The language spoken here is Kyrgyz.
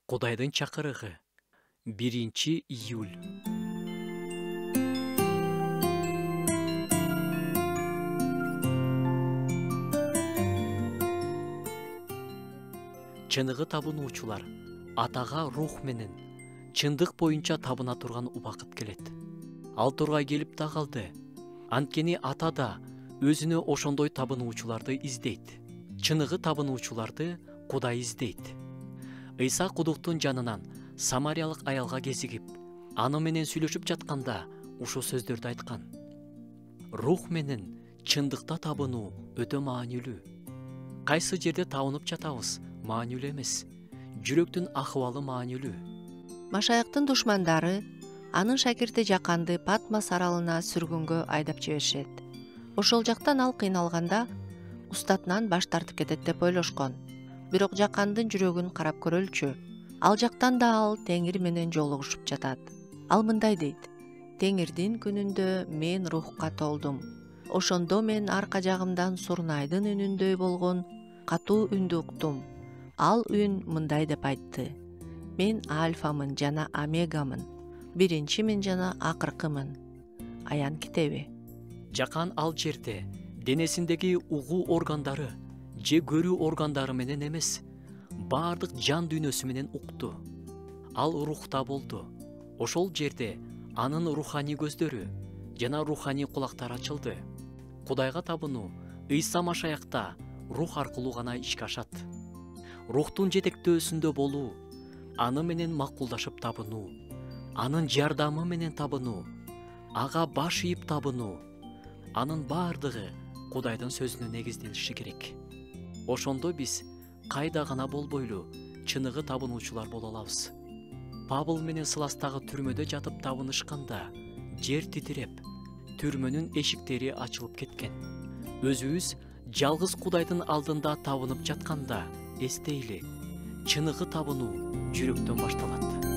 Кудайдын чакырыгы 1-июль. Чыныгы табынуучулар атага рух менен чындык боюнча табына турган убакыт келет. Ал тургай келип да калды. Анткени ата да өзүнө ошондой табынуучуларды издейт. Чыныгы табынуучуларды Кудай издейт. Ыйса кудуктун жанынан самариялык аялга кезигип, аны менен сүйлөшүп жатканда ушул сөздөрдү айткан. Рух менен чындыкта табынуу өтө маанилүү. Кайсы жерде табынып жатабыз маанилүү эмес. Жүрөктүн акыбалы маанилүү. Машаяктын душмандары анын шакирти Жаканды Патмос аралына сүргүнгө айдап жиберишет. Ошол жактан ал кыйналганда устатынан баш тартып кетет деп ойлошкон. Бирок Жакандын жүрөгүн карап көрөлчү. Ал жактан да ал Теңир менен жолугушуп жатат. Ал мындай дейт: Теңирдин күнүндө мен рухка толдум. Ошондо мен арка жагымдан Сурнайдын үнүндөй болгон катуу үндү уктум. Ал үн мындай деп айтты: Мен Альфамын жана Омегамын. Биринчимин жана акыркымын. Аян китеби. Жакан ал жерде денесиндеги угуу органдары же көрүү органдары менен эмес, баардык жан дүйнөсү менен укту. Ал рухта болду. Ошол жерде анын руханий көздөрү жана руханий кулактары ачылды. Кудайга табынуу Ыйса Машаякта рух аркылуу гана ишке ашат. Рухтун жетектөөсүндө болуу, аны менен макулдашып табынуу, анын жардамы менен табынуу, ага баш ийип табынуу, анын баардыгы Кудайдын сөзүнө негизделиши керек. Ошондо биз кайда гана болбойлу чыныгы табынуучулар боло алабыз. Павыл менен Сыластагы түрмөдө жатып табынышканда жер титиреп, түрмөнүн эшиктери ачылып кеткен. Өзүбүз жалгыз Кудайдын алдында табынып жатканда эстейли, чыныгы табынуу жүрөктөн башталат.